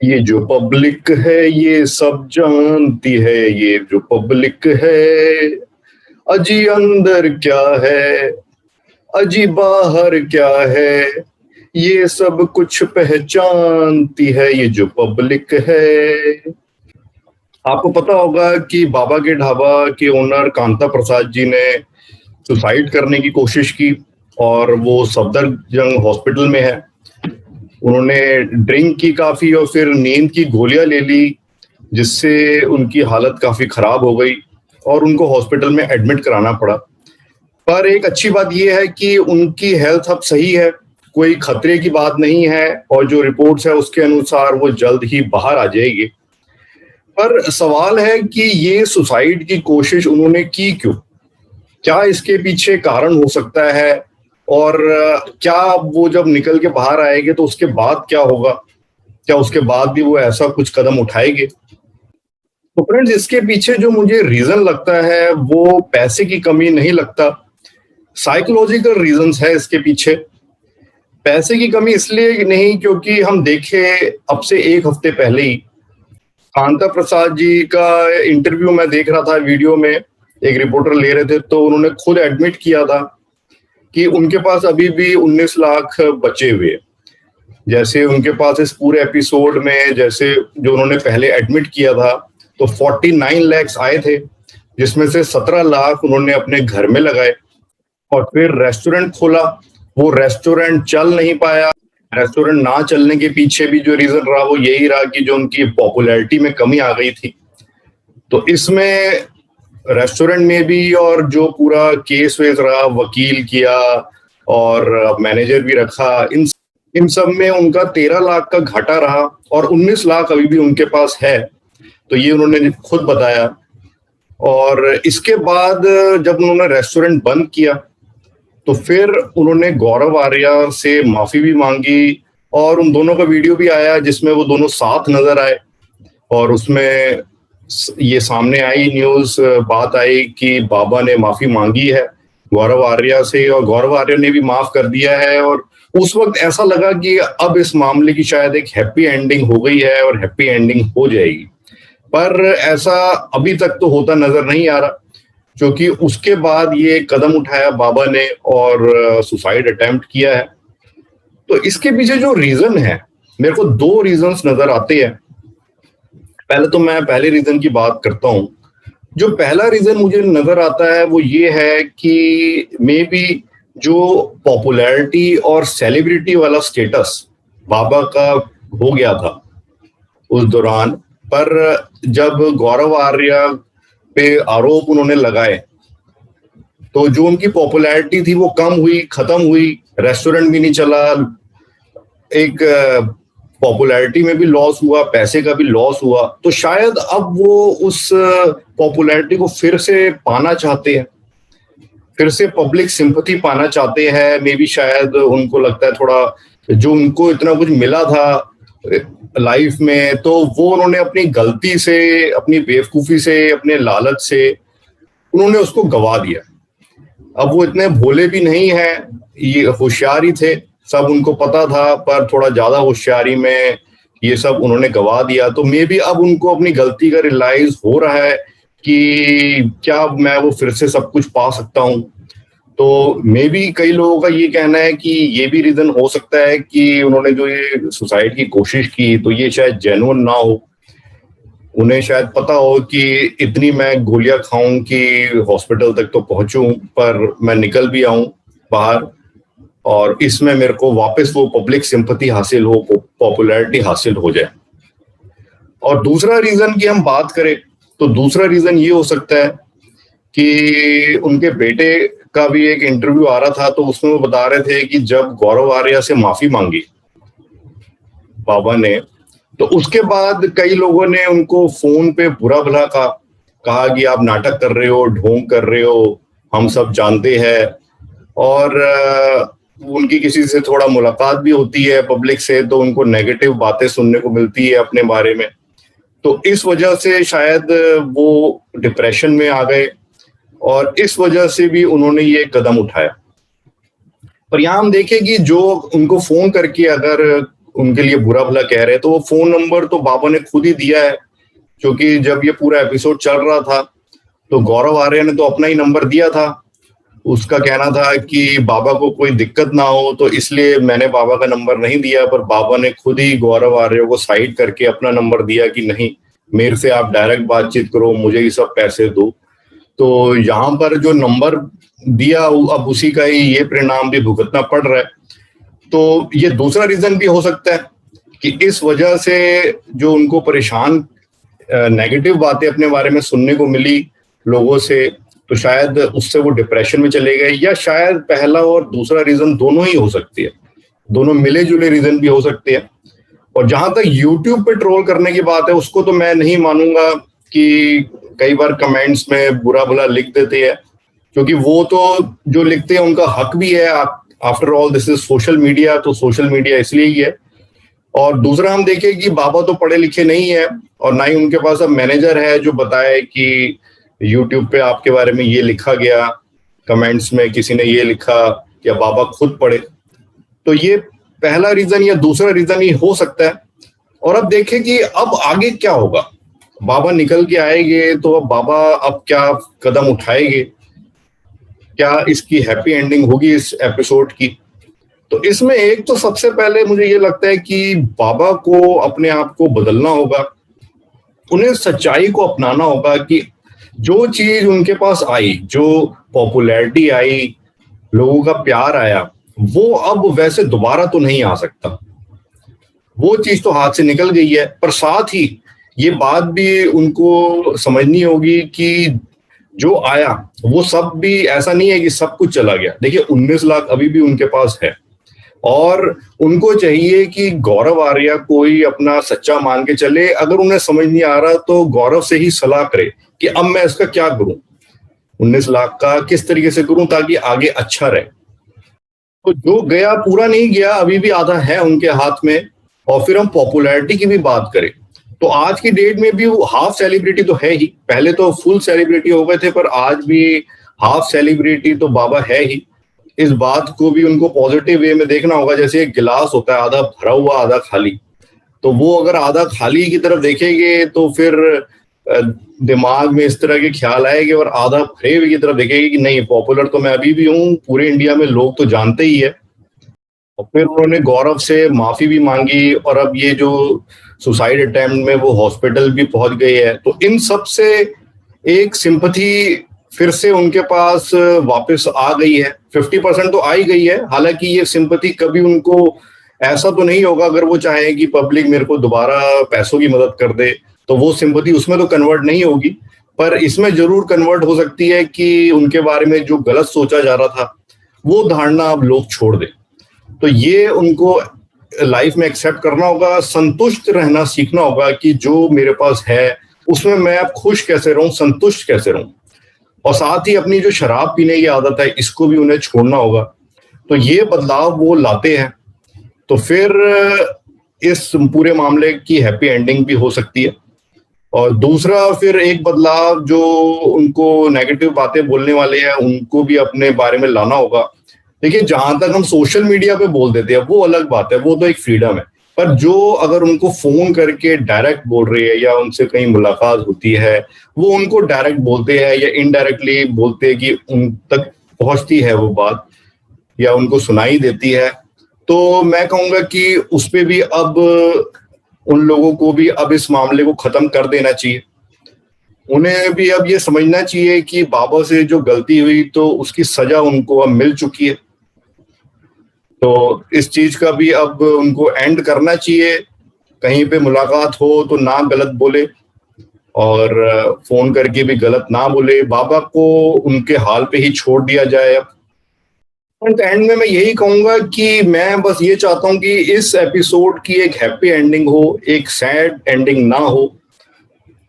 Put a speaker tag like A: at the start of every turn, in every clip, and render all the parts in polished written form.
A: ये जो पब्लिक है ये सब जानती है, ये जो पब्लिक है अजी अंदर क्या है, अजी बाहर क्या है, ये सब कुछ पहचानती है, ये जो पब्लिक है। आपको पता होगा कि बाबा के ढाबा के ओनर कांता प्रसाद जी ने सुसाइड करने की कोशिश की और वो सफदरजंग हॉस्पिटल में है। उन्होंने ड्रिंक की काफी और फिर नींद की गोलियां ले ली, जिससे उनकी हालत काफी खराब हो गई और उनको हॉस्पिटल में एडमिट कराना पड़ा। पर एक अच्छी बात यह है कि उनकी हेल्थ अब सही है, कोई खतरे की बात नहीं है और जो रिपोर्ट्स है उसके अनुसार वो जल्द ही बाहर आ जाएगी। पर सवाल है कि ये सुसाइड की कोशिश उन्होंने की क्यों? क्या इसके पीछे कारण हो सकता है? और क्या वो जब निकल के बाहर आएंगे तो उसके बाद क्या होगा? क्या उसके बाद भी वो ऐसा कुछ कदम उठाएंगे? तो फ्रेंड्स, इसके पीछे जो मुझे रीजन लगता है वो पैसे की कमी नहीं लगता, साइकोलॉजिकल रीजंस है इसके पीछे। पैसे की कमी इसलिए नहीं क्योंकि हम देखें अब से एक हफ्ते पहले ही कांता प्रसाद जी का इंटरव्यू मैं देख रहा था, वीडियो में एक रिपोर्टर ले रहे थे तो उन्होंने खुद एडमिट किया था कि उनके पास अभी भी 19 लाख बचे हुए। जैसे उनके पास इस पूरे एपिसोड में जैसे जो उन्होंने पहले एडमिट किया था तो 49 लाख आए थे, जिसमें से 17 लाख उन्होंने अपने घर में लगाए और फिर रेस्टोरेंट खोला। वो रेस्टोरेंट चल नहीं पाया। रेस्टोरेंट ना चलने के पीछे भी जो रीजन रहा वो यही रहा कि जो उनकी पॉपुलैरिटी में कमी आ गई थी। तो इसमें रेस्टोरेंट में भी और जो पूरा केस वेस रहा, वकील किया और मैनेजर भी रखा, इन सब में उनका 13 लाख का घाटा रहा और 19 लाख अभी भी उनके पास है, तो ये उन्होंने खुद बताया। और इसके बाद जब उन्होंने रेस्टोरेंट बंद किया तो फिर उन्होंने गौरव आर्या से माफी भी मांगी और उन दोनों का वीडियो भी आया जिसमें वो दोनों साथ नजर आए और उसमें ये सामने आई न्यूज, बात आई कि बाबा ने माफी मांगी है गौरव आर्या से और गौरव आर्या ने भी माफ कर दिया है। और उस वक्त ऐसा लगा कि अब इस मामले की शायद एक हैप्पी एंडिंग हो गई है और हैप्पी एंडिंग हो जाएगी, पर ऐसा अभी तक तो होता नजर नहीं आ रहा, क्योंकि उसके बाद ये कदम उठाया बाबा ने और सुसाइड अटेम्प्ट किया है। तो इसके पीछे जो रीजन है, मेरे को दो रीजंस नजर आते हैं। पहले तो मैं पहले रीजन की बात करता हूं। जो पहला रीजन मुझे नजर आता है वो ये है कि मे बी जो पॉपुलैरिटी और सेलिब्रिटी वाला स्टेटस बाबा का हो गया था उस दौरान, पर जब गौरव आर्या पे आरोप उन्होंने लगाए तो जो उनकी पॉपुलैरिटी थी वो कम हुई, खत्म हुई, रेस्टोरेंट भी नहीं चला, एक पॉपुलैरिटी में भी लॉस हुआ, पैसे का भी लॉस हुआ। तो शायद अब वो उस पॉपुलैरिटी को फिर से पाना चाहते हैं, फिर से पब्लिक सिंपैथी पाना चाहते हैं। मे बी शायद उनको लगता है थोड़ा जो उनको इतना कुछ मिला था लाइफ में तो वो उन्होंने अपनी गलती से, अपनी बेवकूफी से, अपने लालच से उन्होंने उसको गवा दिया। अब वो इतने भोले भी नहीं है, ये होशियार ही थे, सब उनको पता था, पर थोड़ा ज्यादा होशियारी में ये सब उन्होंने गवा दिया। तो मे बी अब उनको अपनी गलती का रियलाइज हो रहा है कि क्या मैं वो फिर से सब कुछ पा सकता हूँ। तो मे बी कई लोगों का ये कहना है कि ये भी रीजन हो सकता है कि उन्होंने जो ये सुसाइड की कोशिश की तो ये शायद जेन्युइन ना हो। उन्हें शायद पता हो कि इतनी मैं गोलियां खाऊं कि हॉस्पिटल तक तो पहुंचूं, पर मैं निकल भी आऊं बाहर और इसमें मेरे को वापस वो पब्लिक सिंपैथी हासिल हो, पॉपुलैरिटी हासिल हो जाए। और दूसरा रीजन की हम बात करें तो दूसरा रीजन ये हो सकता है कि उनके बेटे का भी एक इंटरव्यू आ रहा था तो उसमें वो बता रहे थे कि जब गौरव आर्या से माफी मांगी बाबा ने तो उसके बाद कई लोगों ने उनको फोन पे बुरा भला कहा कि आप नाटक कर रहे हो, ढोंग कर रहे हो, हम सब जानते हैं। और उनकी किसी से थोड़ा मुलाकात भी होती है पब्लिक से तो उनको नेगेटिव बातें सुनने को मिलती है अपने बारे में, तो इस वजह से शायद वो डिप्रेशन में आ गए और इस वजह से भी उन्होंने ये कदम उठाया। पर यहाँ हम देखें कि जो उनको फोन करके अगर उनके लिए बुरा भला कह रहे हैं, तो वो फोन नंबर तो बाबा ने खुद ही दिया है, क्योंकि जब ये पूरा एपिसोड चल रहा था तो गौरव आर्य ने तो अपना ही नंबर दिया था। उसका कहना था कि बाबा को कोई दिक्कत ना हो, तो इसलिए मैंने बाबा का नंबर नहीं दिया, पर बाबा ने खुद ही गौरव आर्य को साइड करके अपना नंबर दिया कि नहीं, मेरे से आप डायरेक्ट बातचीत करो, मुझे ही सब पैसे दो। तो यहाँ पर जो नंबर दिया अब उसी का ही ये परिणाम भी भुगतना पड़ रहा है। तो ये दूसरा रीजन भी हो सकता है कि इस वजह से जो उनको परेशान नेगेटिव बातें अपने बारे में सुनने को मिली लोगों से, तो शायद उससे वो डिप्रेशन में चले गए, या शायद पहला और दूसरा रीजन दोनों ही हो सकती है, दोनों मिले जुले रीजन भी हो सकते हैं। और जहां तक यूट्यूब पे ट्रोल करने की बात है, उसको तो मैं नहीं मानूंगा कि कई बार कमेंट्स में बुरा भला लिख देते हैं, क्योंकि वो तो जो लिखते हैं उनका हक भी है। After all this is social media, तो सोशल मीडिया इसलिए ही है। और दूसरा हम देखें कि बाबा तो पढ़े लिखे नहीं है, और ना ही उनके पास अब मैनेजर है जो बताए कि यूट्यूब पे आपके बारे में ये लिखा गया, कमेंट्स में किसी ने ये लिखा, या बाबा खुद पढ़े। तो ये पहला रीजन या दूसरा रीजन ही हो सकता है। और अब देखें कि अब आगे क्या होगा। बाबा निकल के आएंगे तो अब बाबा अब क्या कदम उठाएंगे, क्या इसकी हैप्पी एंडिंग होगी इस एपिसोड की। तो इसमें एक तो सबसे पहले मुझे ये लगता है कि बाबा को अपने आप को बदलना होगा, उन्हें सच्चाई को अपनाना होगा कि जो चीज उनके पास आई, जो पॉपुलैरिटी आई, लोगों का प्यार आया, वो अब वैसे दोबारा तो नहीं आ सकता। वो चीज तो हाथ से निकल गई है। पर साथ ही ये बात भी उनको समझनी होगी कि जो आया वो सब भी ऐसा नहीं है कि सब कुछ चला गया। देखिए 19 लाख अभी भी उनके पास है, और उनको चाहिए कि गौरव आर्या कोई अपना सच्चा मान के चले। अगर उन्हें समझ नहीं आ रहा तो गौरव से ही सलाह करे कि अब मैं इसका क्या करूं, 19 लाख का किस तरीके से करूं ताकि आगे अच्छा रहे। तो जो गया पूरा नहीं गया, अभी भी आधा है उनके हाथ में। और फिर हम पॉपुलैरिटी की भी बात करें तो आज की डेट में भी वो हाफ सेलिब्रिटी तो है ही, पहले तो फुल सेलिब्रिटी हो गए थे, पर आज भी हाफ सेलिब्रिटी तो बाबा है ही। इस बात को भी उनको पॉजिटिव वे में देखना होगा। जैसे एक गिलास होता है, आधा भरा हुआ आधा खाली, तो वो अगर आधा खाली की तरफ देखेंगे तो फिर दिमाग में इस तरह के ख्याल आएंगे, और आधा भरे हुए की तरफ देखेंगे कि नहीं, पॉपुलर तो मैं अभी भी हूँ, पूरे इंडिया में लोग तो जानते ही है। और फिर उन्होंने गौरव से माफी भी मांगी, और अब ये जो सुसाइड अटेम्प्ट में वो हॉस्पिटल भी पहुंच गए हैं। तो इन सब से एक सिंपैथी फिर से उनके पास वापस आ गई है, 50% तो आ ही गई है। हालांकि ये सिंपैथी कभी उनको ऐसा तो नहीं होगा, अगर वो चाहे कि पब्लिक मेरे को दोबारा पैसों की मदद कर दे, तो वो सिंपैथी उसमें तो कन्वर्ट नहीं होगी। पर इसमें जरूर कन्वर्ट हो सकती है कि उनके बारे में जो गलत सोचा जा रहा था वो धारणा अब लोग छोड़ दे। तो ये उनको लाइफ में एक्सेप्ट करना होगा, संतुष्ट रहना सीखना होगा कि जो मेरे पास है उसमें मैं अब खुश कैसे रहूं, संतुष्ट कैसे रहूं। और साथ ही अपनी जो शराब पीने की आदत है इसको भी उन्हें छोड़ना होगा। तो ये बदलाव वो लाते हैं तो फिर इस पूरे मामले की हैप्पी एंडिंग भी हो सकती है। और दूसरा फिर एक बदलाव जो उनको नेगेटिव बातें बोलने वाले हैं उनको भी अपने बारे में लाना होगा। देखिए जहां तक हम सोशल मीडिया पे बोल देते हैं वो अलग बात है, वो तो एक फ्रीडम है। पर जो अगर उनको फोन करके डायरेक्ट बोल रही है या उनसे कहीं मुलाकात होती है, वो उनको डायरेक्ट बोलते हैं या इनडायरेक्टली बोलते हैं कि उन तक पहुंचती है वो बात या उनको सुनाई देती है, तो मैं कहूंगा कि उस पे भी अब उन लोगों को भी अब इस मामले को खत्म कर देना चाहिए। उन्हें भी अब ये समझना चाहिए कि बाबा से जो गलती हुई तो उसकी सजा उनको अब मिल चुकी है। तो इस चीज का भी अब उनको एंड करना चाहिए। कहीं पे मुलाकात हो तो ना गलत बोले, और फोन करके भी गलत ना बोले। बाबा को उनके हाल पे ही छोड़ दिया जाए। अब एंड में मैं यही कहूंगा कि मैं बस ये चाहता हूं कि इस एपिसोड की एक हैप्पी एंडिंग हो, एक सैड एंडिंग ना हो।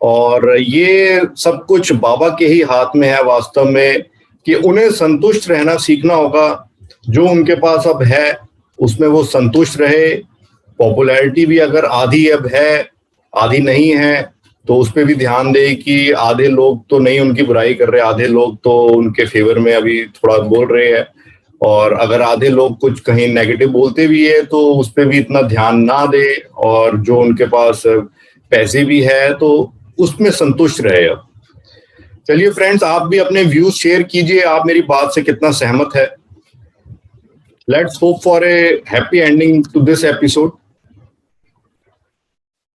A: और ये सब कुछ बाबा के ही हाथ में है वास्तव में, कि उन्हें संतुष्ट रहना सीखना होगा। जो उनके पास अब है उसमें वो संतुष्ट रहे। पॉपुलैरिटी भी अगर आधी अब है, आधी नहीं है, तो उस पर भी ध्यान दे कि आधे लोग तो नहीं उनकी बुराई कर रहे, आधे लोग तो उनके फेवर में अभी थोड़ा बोल रहे हैं। और अगर आधे लोग कुछ कहीं नेगेटिव बोलते भी है तो उस पर भी इतना ध्यान ना दे, और जो उनके पास पैसे भी है तो उसमें संतुष्ट रहे। अब चलिए फ्रेंड्स, आप भी अपने व्यूज शेयर कीजिए, आप मेरी बात से कितना सहमत है। Let's hope for a happy ending to this episode.